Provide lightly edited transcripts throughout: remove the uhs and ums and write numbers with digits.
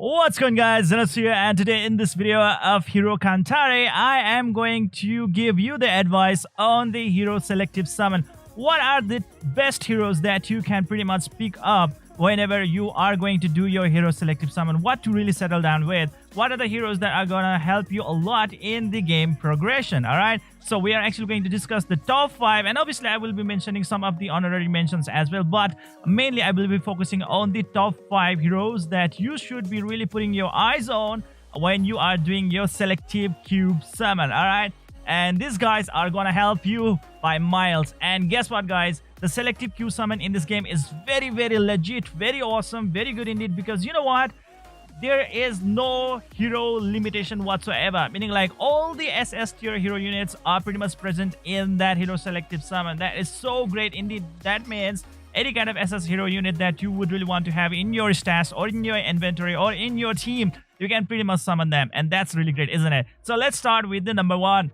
What's going guys, Zennosh here, and today in this video of Hero Cantare, I am going to give you the advice on the hero selective summon. What are the best heroes that you can pretty much pick up whenever you are going to do your hero selective summon? What to really settle down with? What are the heroes that are gonna help you a lot in the game progression? Alright, so we are actually going to discuss the top 5, and obviously I will be mentioning some of the honorary mentions as well, but mainly I will be focusing on the top 5 heroes that you should be really putting your eyes on when you are doing your selective cube summon. Alright, and these guys are gonna help you by miles. And guess what guys, the selective cube summon in this game is very legit, very awesome, very good indeed, because you know what, there is no hero limitation whatsoever, meaning like all the SS tier hero units are pretty much present in that hero selective summon. That is so great indeed. That means any kind of SS hero unit that you would really want to have in your stash or in your inventory or in your team, you can pretty much summon them, and that's really great, isn't it? So let's start with the number 1,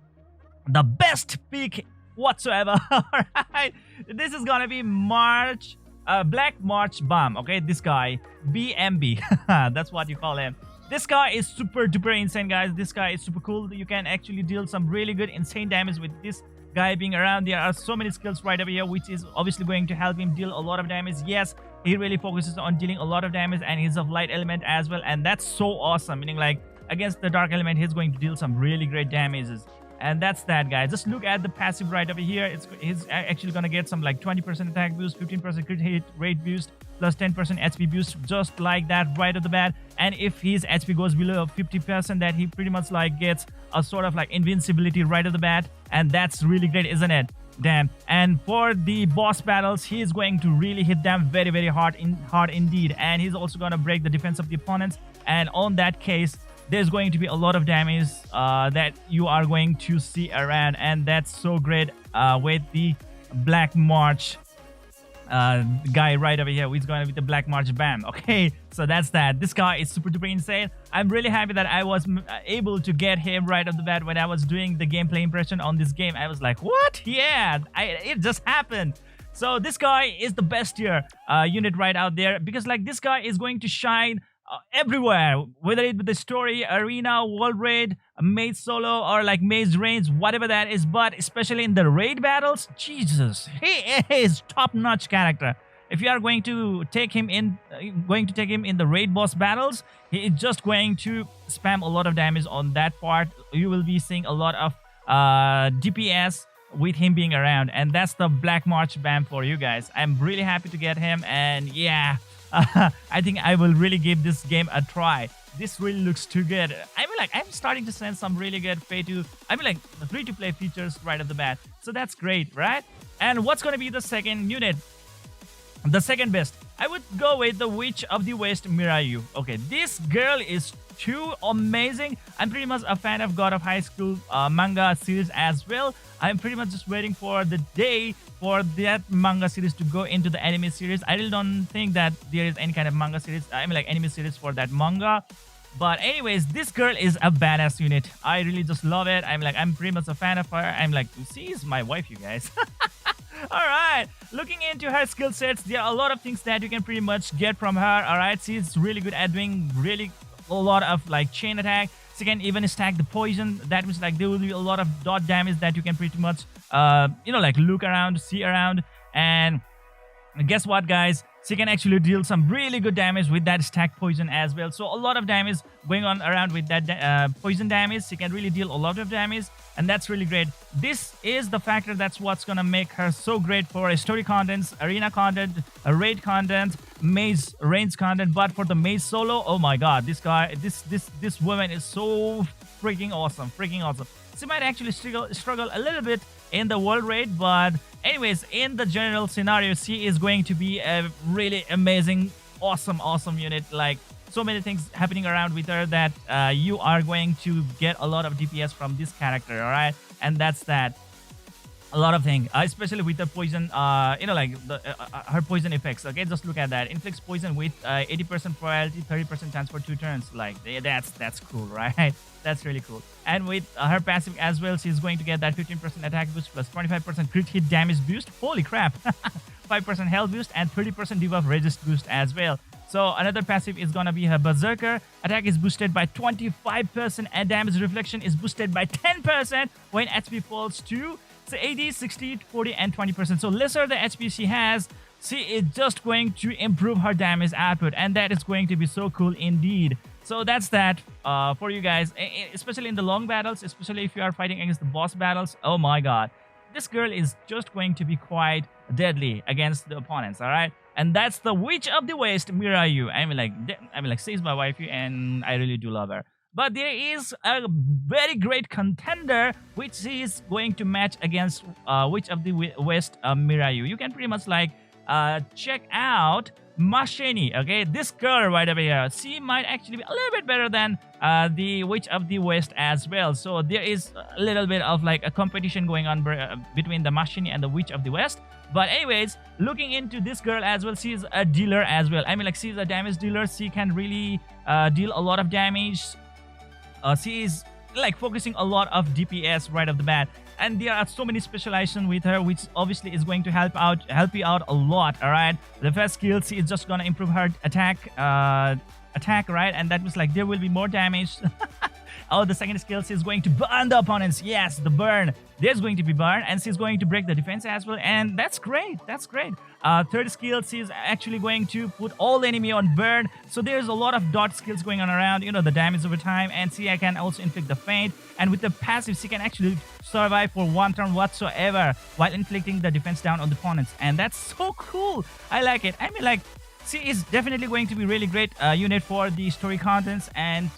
the best pick whatsoever. Alright, this is gonna be Black March Bomb. Okay, this guy, BMB, that's what you call him. This guy is super duper insane guys. This guy is super cool. You can actually deal some really good insane damage with this guy being around. There are so many skills right over here, which is obviously going to help him deal a lot of damage. Yes, he really focuses on dealing a lot of damage, and he's of light element as well, and that's so awesome, meaning like against the dark element he's going to deal some really great damages. And that's that guy. Just look at the passive right over here. He's actually gonna get some like 20% attack boost, 15% crit hit rate boost, plus 10% HP boost, just like that right off the bat. And if his HP goes below 50%, that he pretty much like gets a sort of like invincibility right off the bat, and that's really great, isn't it? Damn. And for the boss battles, he's going to really hit them very hard indeed, and he's also gonna break the defense of the opponents. And on that case, there's going to be a lot of damage that you are going to see around, and that's so great with the Black March guy right over here. He's going to be the Black March Bam. Okay, so that's that. This guy is super duper insane. I'm really happy that I was able to get him right off the bat. When I was doing the gameplay impression on this game, I was like, what? Yeah, it just happened. So this guy is the best tier unit right out there, because like this guy is going to shine everywhere, whether it be the story, arena, world raid, maze solo, or like maze range, whatever that is. But especially in the raid battles, Jesus, he is top-notch character. If you are going to take him in the raid boss battles, he is just going to spam a lot of damage on that part. You will be seeing a lot of DPS with him being around, and that's the Black March Bam for you guys. I'm really happy to get him, and yeah, I think I will really give this game a try. This really looks too good. I mean, like, I'm starting to sense some really good free-to-play features right off the bat. So that's great, right? And what's going to be the second unit? The second best, I would go with the Witch of the West, Mira Yoo. Okay, this girl is too amazing. I'm pretty much a fan of God of High School manga series as well. I'm pretty much just waiting for the day for that manga series to go into the anime series. I really don't think that there is any kind of manga series, I mean like anime series for that manga. But anyways, this girl is a badass unit. I really just love it. I'm pretty much a fan of her. I'm like, she's my wife, you guys. Alright, looking into her skill sets, there are a lot of things that you can pretty much get from her. Alright, she's really good at doing really a lot of like chain attack. She can even stack the poison. That means like there will be a lot of dot damage that you can pretty much like look around, see around. And guess what guys, she can actually deal some really good damage with that stack poison as well. So a lot of damage going on around with that poison damage. She can really deal a lot of damage, and that's really great. This is the factor that's what's gonna make her so great for story contents, arena content, raid content, maze range content. But for the maze solo, oh my god, this woman is so freaking awesome. She might actually struggle a little bit in the world raid, but anyways, in the general scenario, she is going to be a really amazing, awesome unit. Like, so many things happening around with her that you are going to get a lot of DPS from this character. All right, and that's that. A lot of things, especially with the poison, her poison effects. Okay, just look at that. Inflicts poison with 80% probability, 30% chance for 2 turns. Like, that's cool, right? That's really cool. And with her passive as well, she's going to get that 15% attack boost plus 25% crit hit damage boost. Holy crap! 5% health boost and 30% debuff resist boost as well. So another passive is gonna be her Berserker. Attack is boosted by 25% and damage reflection is boosted by 10% when HP falls to 80, 60, 40, and 20%. So lesser the HP she has, she is just going to improve her damage output, and that is going to be so cool indeed. So that's that for you guys, especially in the long battles, especially if you are fighting against the boss battles. Oh my god, this girl is just going to be quite deadly against the opponents, all right? And that's the Witch of the West, Mira Yoo. I mean, like, she's my waifu, and I really do love her. But there is a very great contender which is going to match against Witch of the West, Mira Yoo. You can pretty much like check out Maschenny. Okay, this girl right over here, she might actually be a little bit better than the Witch of the West as well. So there is a little bit of like a competition going on between the Maschenny and the Witch of the West. But anyways, looking into this girl as well, she's a dealer as well. I mean, like, she's a damage dealer. She can really deal a lot of damage. She is like focusing a lot of DPS right off the bat, and there are so many specializations with her, which obviously is going to help you out a lot. All right, the first skill, she is just gonna improve her attack, right, and that was like there will be more damage. Oh, the second skill, she's going to burn the opponents. Yes, the burn. There's going to be burn, and she's going to break the defense as well, and that's great. That's great. Third skill, she's actually going to put all the enemy on burn. So there's a lot of dot skills going on around, you know, the damage over time, and she can also inflict the faint. And with the passive, she can actually survive for one turn whatsoever while inflicting the defense down on the opponents, and that's so cool. I like it. I mean, like, she is definitely going to be really great unit for the story contents and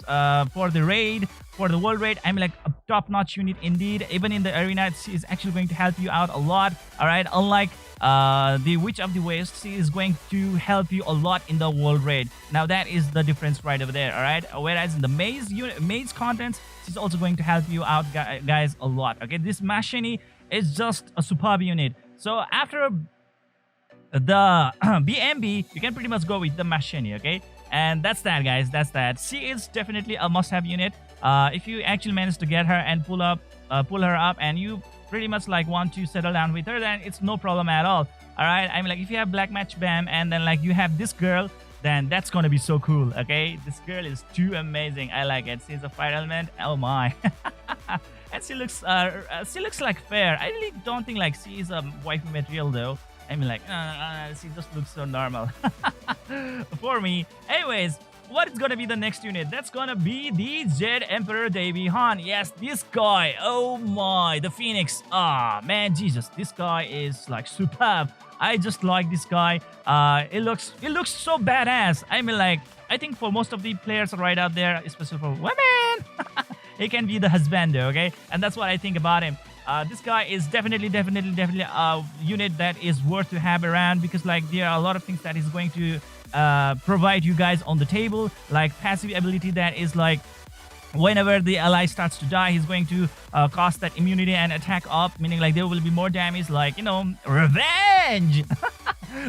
for the raid, for the world raid. I mean, like, a top-notch unit indeed. Even in the arena, she is actually going to help you out a lot. All right, unlike the Witch of the West, she is going to help you a lot in the world raid. Now that is the difference right over there. All right, whereas in the maze contents, she's also going to help you out, guys, a lot. Okay, this Maschenny is just a superb unit. So after the BMB, you can pretty much go with the Maschenny, okay? And that's that, guys. That's that. She is definitely a must-have unit. If you actually manage to get her and pull her up, and you pretty much like want to settle down with her, then it's no problem at all. All right. I mean, like, if you have Black Match Bam, and then like you have this girl, then that's gonna be so cool. Okay, this girl is too amazing. I like it. She's a fire element. Oh my. And she looks like fair. I really don't think like she is a waifu material though. I mean, like, she just looks so normal for me. Anyways, what is gonna be the next unit? That's gonna be the Jade Emperor Daewi Han. Yes, this guy. Oh my, the Phoenix. Ah, man, Jesus, this guy is like superb. I just like this guy. It looks so badass. I mean, like, I think for most of the players right out there, especially for women, he can be the husband, okay? And that's what I think about him. This guy is definitely a unit that is worth to have around, because like there are a lot of things that he's going to provide you guys on the table, like passive ability that is like whenever the ally starts to die, he's going to cost that immunity and attack up, meaning like there will be more damage, like, you know, revenge.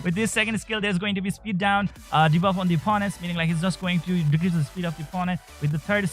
With this second skill, there's going to be speed down debuff on the opponents, meaning like he's just going to decrease the speed of the opponent. With the third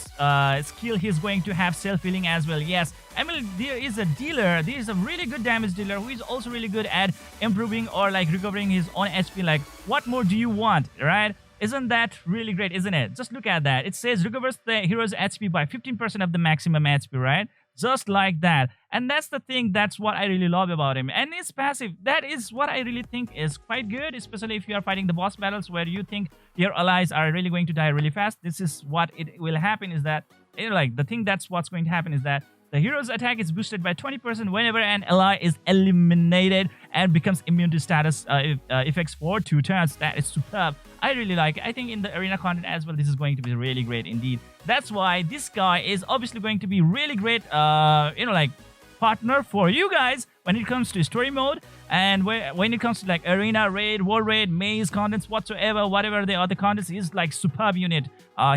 skill, he's going to have self-healing as well. Yes, I mean, there is a dealer. There is a really good damage dealer who is also really good at improving or like recovering his own HP. Like, what more do you want, right? Isn't that really great, isn't it? Just look at that. It says recovers the hero's HP by 15% of the maximum HP, right? Just like that. And that's the thing, that's what I really love about him. And his passive, that is what I really think is quite good, especially if you are fighting the boss battles where you think your allies are really going to die really fast. This is what it will happen, is that, you know, like, the thing that's what's going to happen is that the hero's attack is boosted by 20% whenever an ally is eliminated and becomes immune to status effects for 2 turns. That is superb. I really like it. I think in the arena content as well, this is going to be really great indeed. That's why this guy is obviously going to be really great, you know, like, partner for you guys when it comes to story mode, and when it comes to like arena, raid, war raid, maze contents, whatever the other contents, is like superb unit.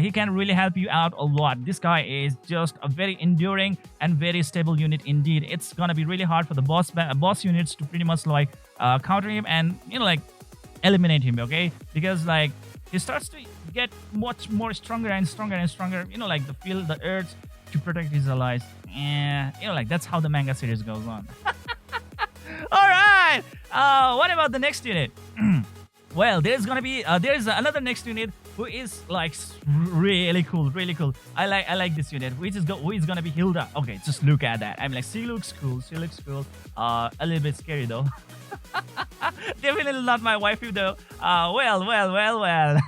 He can really help you out a lot. This guy is just a very enduring and very stable unit indeed. It's gonna be really hard for the boss units to pretty much like counter him and, you know, like, eliminate him, okay? Because like he starts to get much more stronger and stronger and stronger, you know, like the urge to protect his allies. And, you know, like, that's how the manga series goes on. All right. What about the next unit? Well, there's gonna be there's another next unit who is like really cool, really cool. I like this unit, which is who is gonna be Hilda. Okay, just look at that. I'm like, she looks cool. She looks cool. A little bit scary though. Definitely not my waifu though. Well.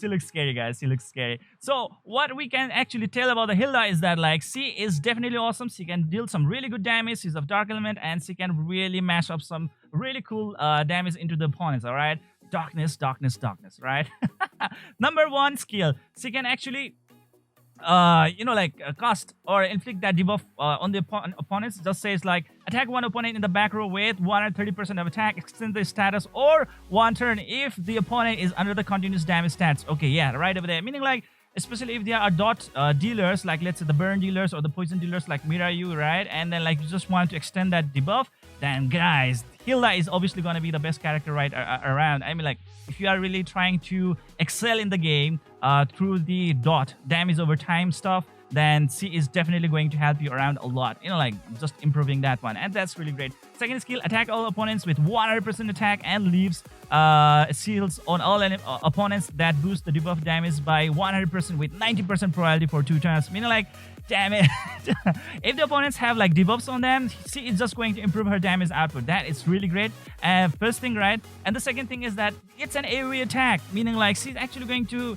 She looks scary, guys. She looks scary. So what we can actually tell about the Hilda is that like she is definitely awesome. She can deal some really good damage. She's of dark element, and she can really mash up some really cool damage into the opponents. All right. Darkness, right? Number one skill, she can actually cast or inflict that debuff on the opponents. Just says like, attack one opponent in the back row with 130% of attack, extend the status, or one turn if the opponent is under the continuous damage stats. Okay, yeah, right over there. Meaning like, especially if they are dot dealers, like let's say the burn dealers or the poison dealers like Mira Yoo, right? And then like you just want to extend that debuff, then guys, Hilda is obviously going to be the best character right around. I mean, like, if you are really trying to excel in the game through the dot damage over time stuff, then she is definitely going to help you around a lot. You know, like, just improving that one. And that's really great. Second skill, attack all opponents with 100% attack and leaves seals on all opponents that boost the debuff damage by 100% with 90% probability for 2 turns. Meaning, like, damn it. If the opponents have like debuffs on them, she is just going to improve her damage output. That is really great. First thing, right? And the second thing is that it's an AoE attack, meaning like she's actually going to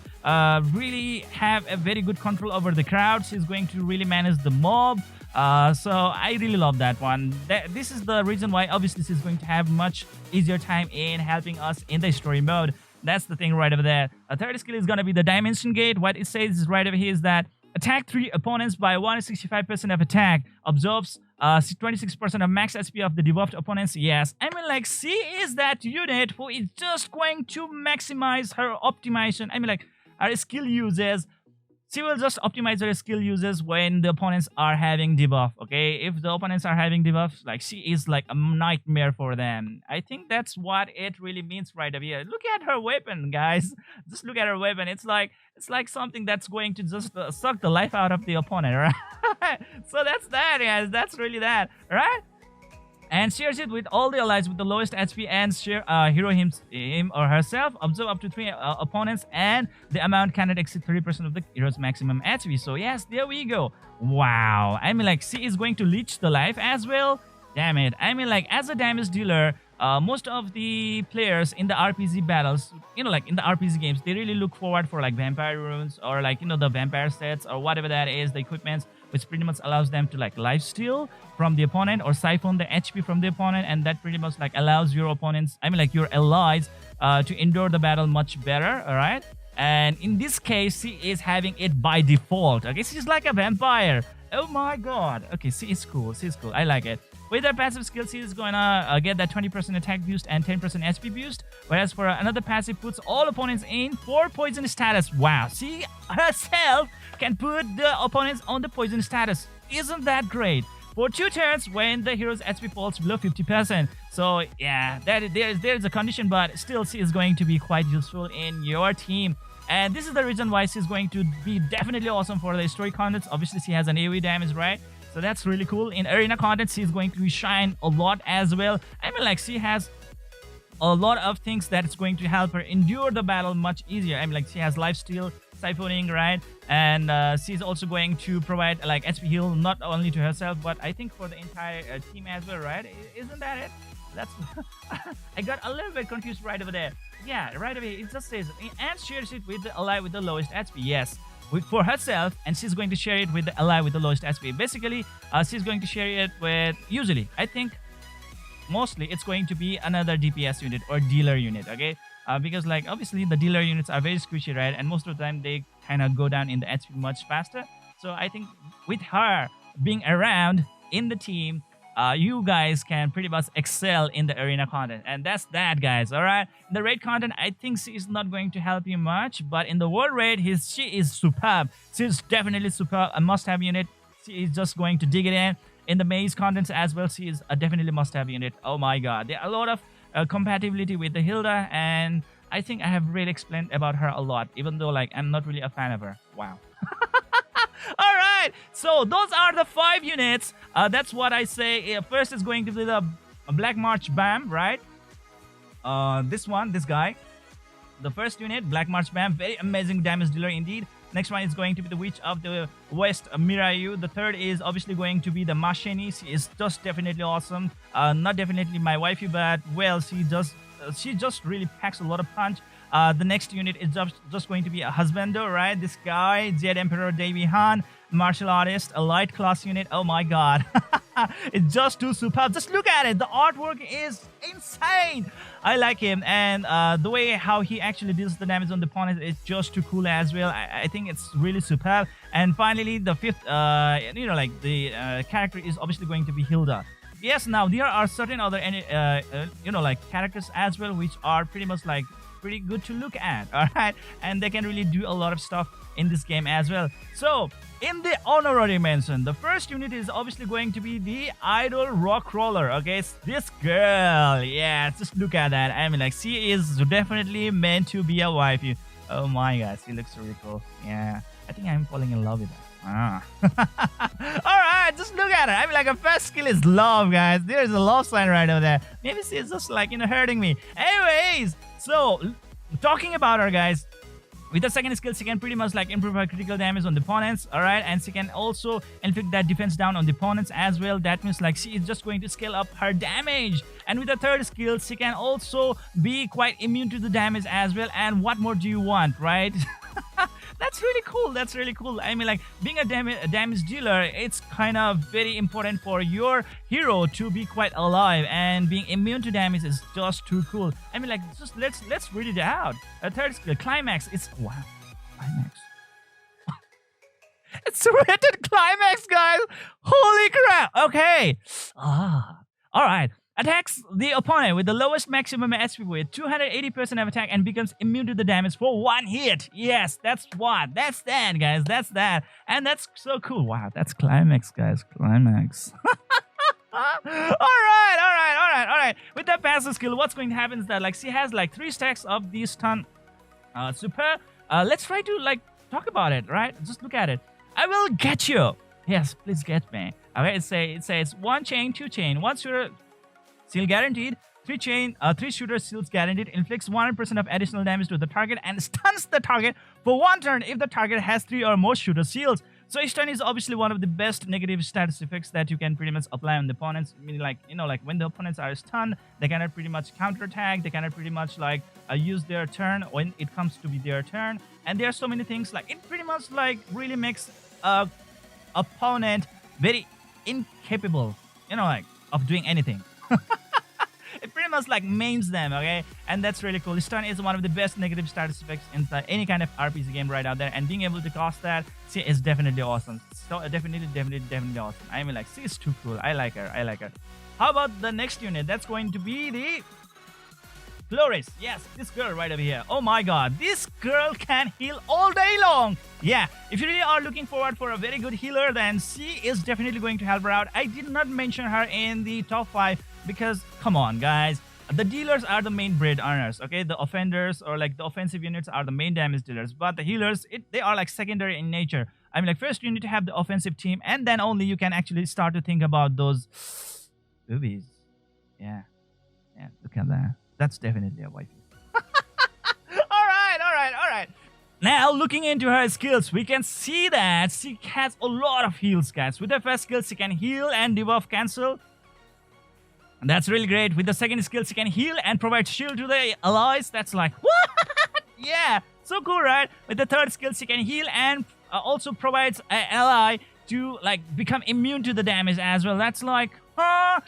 really have a very good control over the crowd. She's going to really manage the mob. So I really love that one. This is the reason why obviously she's going to have much easier time in helping us in the story mode. That's the thing right over there. A third skill is going to be the Dimension Gate. What it says right over here is that attack 3 opponents by 165% of attack. Absorbs 26% of max SP of the debuffed opponents. Yes, I mean, like, she is that unit who is just going to maximize her optimization. I mean, like, her skill uses. She will just optimize her skill uses when the opponents are having debuff. Okay, if the opponents are having debuffs, like, she is like a nightmare for them. I think that's what it really means right over here. Look at her weapon, guys. Just look at her weapon. It's like something that's going to just suck the life out of the opponent, right? So that's that, guys. That's really that, right? And shares it with all the allies with the lowest HP and share hero him or herself. Observe up to 3 opponents, and the amount cannot exceed 30% of the hero's maximum HP. So yes, there we go. Wow. I mean, like, she is going to leech the life as well. Damn it. I mean, like, as a damage dealer, most of the players in the RPG battles, you know, like in the RPG games, they really look forward for like vampire runes or like, you know, the vampire sets or whatever that is, the equipments, which pretty much allows them to like lifesteal from the opponent or siphon the HP from the opponent, and that pretty much like allows your opponents, I mean, like your allies, to endure the battle much better. All right, and in this case, she is having it by default. Okay, she's like a vampire. Oh my god. Okay, she is cool. She's cool. I like it. With her passive skill, she is gonna get that 20% attack boost and 10% HP boost. Whereas for another passive, puts all opponents in for poison status. Wow, she herself can put the opponents on the poison status. Isn't that great? For 2 turns when the hero's HP falls below 50%. So yeah, there's a condition, but still she is going to be quite useful in your team. And this is the reason why she's going to be definitely awesome for the story contents. Obviously, she has an AoE damage, right? So that's really cool. In arena content, she's going to shine a lot as well. I mean, like, she has a lot of things that is going to help her endure the battle much easier. I mean, like, she has lifesteal, siphoning, right? And she's also going to provide like HP heal not only to herself, but I think for the entire team as well, right? Isn't that it? That's I got a little bit confused right over there. Yeah, right over here. It just says, and shares it with the ally with the lowest HP. Yes. For herself, and she's going to share it with the ally with the lowest HP. Basically, she's going to share it with, usually, I think, mostly it's going to be another DPS unit or dealer unit, okay? Because, like, obviously, the dealer units are very squishy, right? And most of the time, they kind of go down in the HP much faster. So I think with her being around in the team, you guys can pretty much excel in the arena content. And that's that, guys, alright? In the raid content, I think she is not going to help you much. But in the world raid, she is superb. She's definitely superb. A must-have unit. She is just going to dig it in. In the maze contents as well, she is a definitely must-have unit. Oh my god. There are a lot of compatibility with the Hilda. And I think I have really explained about her a lot. Even though, like, I'm not really a fan of her. Wow. Alright, so those are the 5 units. That's what I say. First is going to be the Black March Bam, right? This guy. the first unit, Black March Bam, very amazing damage dealer indeed. Next one is going to be the Witch of the West, Mira Yoo. The third is obviously going to be the Maschenny. She is just definitely awesome. Not definitely my wifey, but well, she just really packs a lot of punch. The next unit is just going to be a husbando, right? This guy, Jade Emperor Daewi Han, martial artist, a light class unit. Oh my god. It's just too superb. Just look at it. The artwork is insane. I like him, and the way how he actually deals the damage on the opponent is just too cool as well. I think it's really superb. And finally, the fifth, character is obviously going to be Hilda. Yes, now there are certain other characters as well which are pretty much like pretty good to look at, all right, and they can really do a lot of stuff in this game as well. So in the honorary mention, the first unit is obviously going to be the idol Rockcrawler. Okay, it's this girl, yeah, just look at that. I mean, like, she is definitely meant to be a waifu. Oh my god, she looks really cool. Yeah, I think I'm falling in love with her. Alright, just look at it. I mean, like, her first skill is love, guys. There's a love sign right over there. Maybe she's just like, hurting me. Anyways, so talking about her, guys, with the second skill, she can pretty much like improve her critical damage on the opponents, alright, and she can also inflict that defense down on the opponents as well. That means like she is just going to scale up her damage. And with the third skill, she can also be quite immune to the damage as well. And what more do you want, right? That's really cool. That's really cool. I mean, like, being a damage dealer, it's kind of very important for your hero to be quite alive, and being immune to damage is just too cool. I mean, like, just let's read it out. A third skill, climax. It's wow, climax. It's rated climax, guys. Holy crap. Okay. All right. Attacks the opponent with the lowest maximum HP with 280% of attack and becomes immune to the damage for one hit. Yes, that's that, guys. That's that. And that's so cool. Wow, that's climax, guys. Climax. Alright. With that passive skill, what's going to happen is that, like, she has like 3 stacks of these stun super. Let's try to like talk about it, right? Just look at it. I will get you. Yes, please get me. Okay, it says 1 chain, 2 chain, 1 shooter seal guaranteed, 3 shooter seals guaranteed, inflicts 100% of additional damage to the target and stuns the target for 1 turn if the target has 3 or more shooter seals. So stun is obviously one of the best negative status effects that you can pretty much apply on the opponents. I mean, like, like when the opponents are stunned, they cannot pretty much counterattack, they cannot pretty much like use their turn when it comes to be their turn. And there are so many things, like, it pretty much like really makes opponent very incapable, of doing anything. It pretty much like maims them, okay? And that's really cool. Stun is one of the best negative status effects in any kind of RPG game right out there, and being able to cast that, she is definitely awesome. So definitely awesome. I mean, like, she is too cool. I like her. How about the next unit? That's going to be the Chloris. Yes, this girl right over here. Oh my god, this girl can heal all day long. Yeah, if you really are looking forward for a very good healer, then she is definitely going to help her out. I did not mention her in the top 5 because, come on, guys, the dealers are the main bread earners, okay? The offenders or like the offensive units are the main damage dealers, but the healers, they are like secondary in nature. I mean, like, first you need to have the offensive team, and then only you can actually start to think about those boobies. Yeah, look at that. That's definitely a waifu. Alright. Now, looking into her skills, we can see that she has a lot of heals, guys. With her first skill, she can heal and debuff cancel. And that's really great. With the second skill, she can heal and provide shield to the allies. That's like, what? Yeah, so cool, right? With the third skill, she can heal and also provides an ally to like become immune to the damage as well. That's like, huh?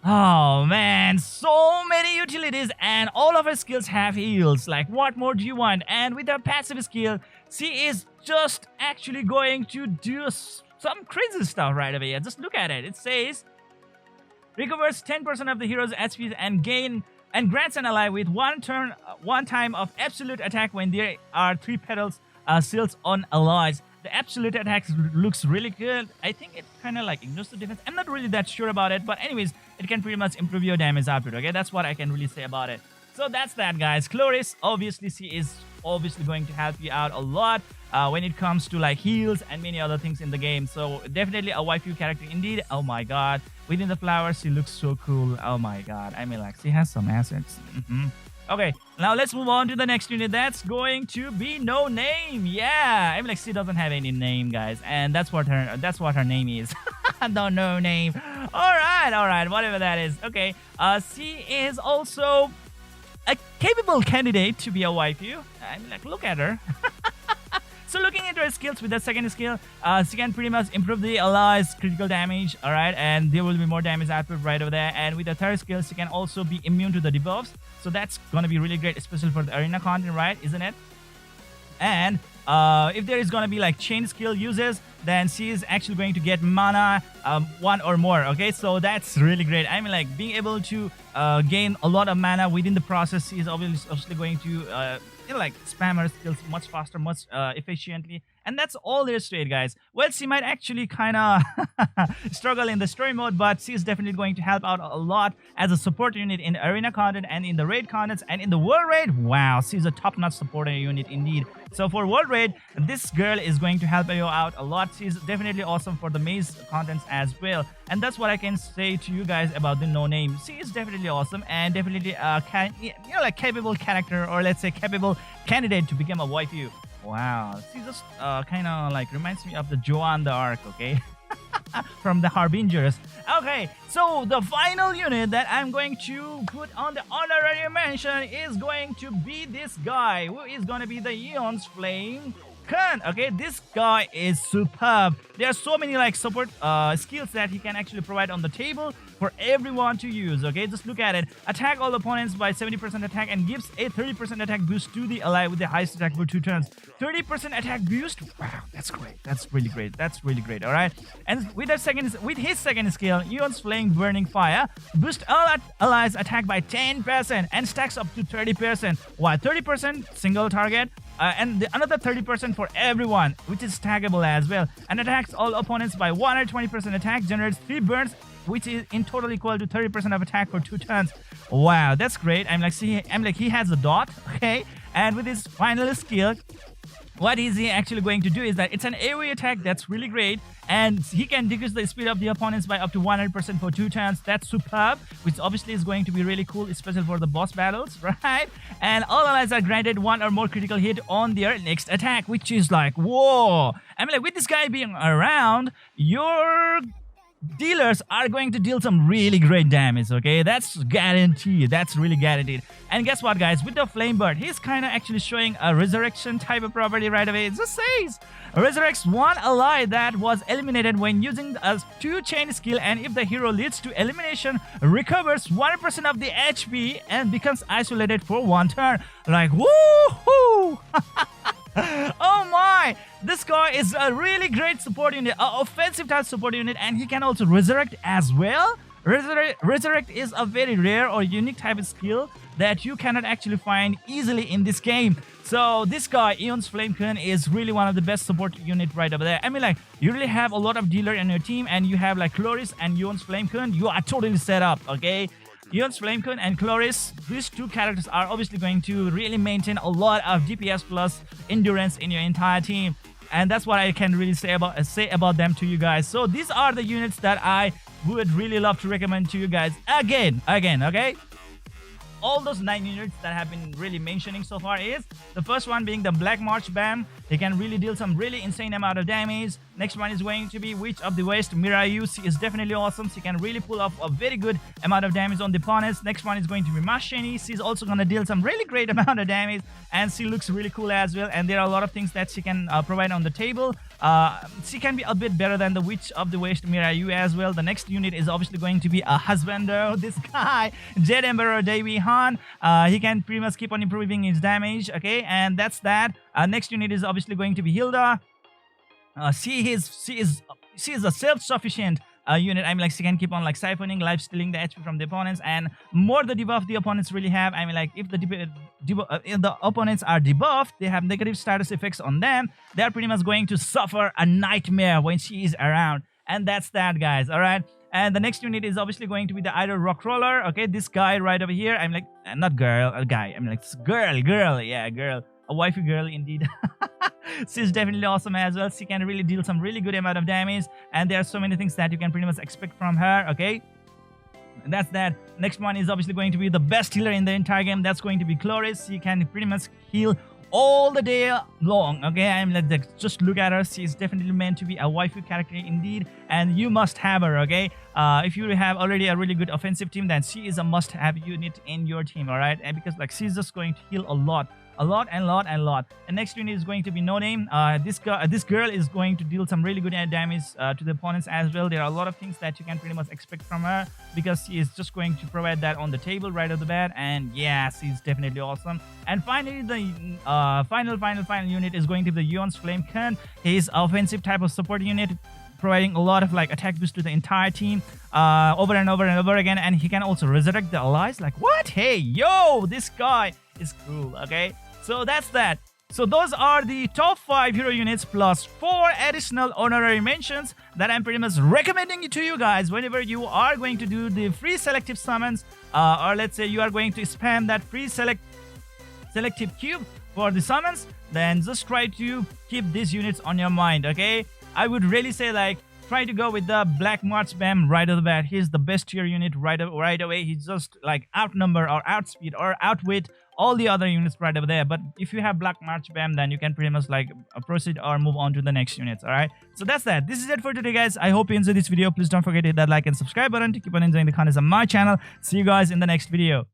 Oh man, so many utilities, and all of her skills have heals. Like, what more do you want? And with her passive skill, she is just actually going to do some crazy stuff right away. Just look at it. It says recovers 10% of the hero's HP and grants an ally with 1 time of absolute attack when there are 3 petals seals on allies. The absolute attack looks really good. I think it kind of like ignores the defense. I'm not really that sure about it, but anyways, it can pretty much improve your damage output, okay? That's what I can really say about it. So that's that, guys. Chloris, obviously, she is obviously going to help you out a lot when it comes to like heals and many other things in the game. So definitely a waifu character indeed. Oh my god. Within the flowers, she looks so cool. Oh my god. I mean, like, she has some assets. Okay, now let's move on to the next unit. That's going to be No Name. Yeah, I mean, like, she doesn't have any name, guys, and that's what her name is. No name. All right, whatever that is. Okay, she is also a capable candidate to be a waifu. I mean, like, look at her. So looking into her skills, with the second skill, she can pretty much improve the allies' critical damage, alright, and there will be more damage output right over there. And with the third skill, she can also be immune to the debuffs, so that's gonna be really great, especially for the arena content, right? Isn't it? And if there is gonna be like chain skill uses, then she is actually going to get mana 1 or more. Okay, so that's really great. I mean, like, being able to gain a lot of mana within the process, she is obviously going to like spam her skills much faster, much efficiently, and that's all there is to it, guys. Well, she might actually kind of struggle in the story mode, but she's definitely going to help out a lot as a support unit in arena content and in the raid contents and in the world raid. Wow, she's a top-notch supporter unit indeed. So for world raid, this girl is going to help you out a lot. She's definitely awesome for the maze contents as well, and that's what I can say to you guys about the No Name. She is definitely awesome and definitely like capable character, or let's say capable candidate to become a waifu. Wow, she just kind of like reminds me of the Joan d'Arc, okay? From the Harbingers. Okay, so the final unit that I'm going to put on the honorary mention is going to be this guy, who is going to be the Yeon's Flame Khun. Okay, this guy is superb. There are so many like support skills that he can actually provide on the table for everyone to use. Okay, just look at it. Attack all opponents by 70% attack and gives a 30% attack boost to the ally with the highest attack for 2 turns. 30% attack boost. Wow, that's great. That's really great. That's really great. All right, and with his second skill, Yeon's Flame Burning Fire, boost all allies attack by 10% and stacks up to 30%. Why 30% single target? And another 30% for everyone, which is stackable as well, and attacks all opponents by 120% attack, generates 3 burns, which is in total equal to 30% of attack for 2 turns. Wow, that's great. I'm like, he has a dot, okay, and with his final skill, what is he actually going to do is that it's an AoE attack that's really great, and he can decrease the speed of the opponents by up to 100% for 2 turns. That's superb, which obviously is going to be really cool, especially for the boss battles, right? And all allies are granted 1 or more critical hit on their next attack, which is like, whoa. I mean, like, with this guy being around, your dealers are going to deal some really great damage, okay? That's guaranteed. That's really guaranteed. And guess what, guys? With the Flame Bird, he's kind of actually showing a resurrection type of property right away. It just says resurrects one ally that was eliminated when using a 2 chain skill, and if the hero leads to elimination, recovers 100% of the HP and becomes isolated for 1 turn. Like, woohoo! Oh my! This guy is a really great support unit, an offensive type support unit, and he can also resurrect as well. Resurrect is a very rare or unique type of skill that you cannot actually find easily in this game. So this guy, Yeon's Flame Khun, is really one of the best support unit right over there. I mean, like, you really have a lot of dealer in your team, and you have like Chloris and Yeon's Flame Khun. You are totally set up, okay? Yeon's Flame Khun and Chloris, these 2 characters are obviously going to really maintain a lot of DPS plus endurance in your entire team, and that's what I can really say about them to you guys. So these are the units that I would really love to recommend to you guys again, okay? All those 9 units that have been really mentioning so far is the first one being the Black March Bam. They can really deal some really insane amount of damage. Next one is going to be Witch of the West. Mira Yoo is definitely awesome. She can really pull off a very good amount of damage on the opponents. Next one is going to be Maschenny. She's also going to deal some really great amount of damage, and she looks really cool as well. And there are a lot of things that she can provide on the table. She can be a bit better than the Witch of the West, Mira Yoo, as well. The next unit is obviously going to be a husbander. This guy, Jade Emperor Daewi. He can pretty much keep on improving his damage, okay? And that's that. Next unit is obviously going to be Hilda. She is a self-sufficient unit. I mean, like, she can keep on like siphoning, life stealing the HP from the opponents, and more the debuff the opponents really have. I mean, like, if the opponents are debuffed, they have negative status effects on them. They are pretty much going to suffer a nightmare when she is around, and that's that, guys. All right. And the next unit is obviously going to be the either Rockcrawler. Okay, this guy right over here. I'm like, not girl, a guy. I'm like, girl, yeah, girl, a wifey girl indeed. She's definitely awesome as well. She can really deal some really good amount of damage, and there are so many things that you can pretty much expect from her. Okay, And that's that. Next one is obviously going to be the best healer in the entire game. That's going to be Chloris. She can pretty much heal all the day long. Okay, I'm like, just look at her. She's definitely meant to be a waifu character indeed, and you must have her. Okay, if you have already a really good offensive team, then she is a must-have unit in your team. All right, and because like she's just going to heal a lot. And next unit is going to be No Name. This girl is going to deal some really good damage to the opponents as well. There are a lot of things that you can pretty much expect from her, because she is just going to provide that on the table right off the bat. And yeah, she's definitely awesome. And finally, the final unit is going to be the Yeon's Flame Khun. He's offensive type of support unit, providing a lot of like attack boost to the entire team over and over again. And he can also resurrect the allies. Like, what? Hey, yo, this guy is cool. Okay, so that's that. So those are the top 5 hero units plus 4 additional honorary mentions that I'm pretty much recommending to you guys whenever you are going to do the free selective summons, or let's say you are going to spam that free selective cube for the summons. Then just try to keep these units on your mind. Okay, I would really say like try to go with the Black March Bam right off the bat. He's the best tier unit right away. He's just like outnumber or outspeed or outwit all the other units right over there. But if you have Black March Bam, then you can pretty much like proceed or move on to the next units. All right, so that's that. This is it for today, guys. I hope you enjoyed this video. Please don't forget to hit that like and subscribe button to keep on enjoying the contents of my channel. See you guys in the next video.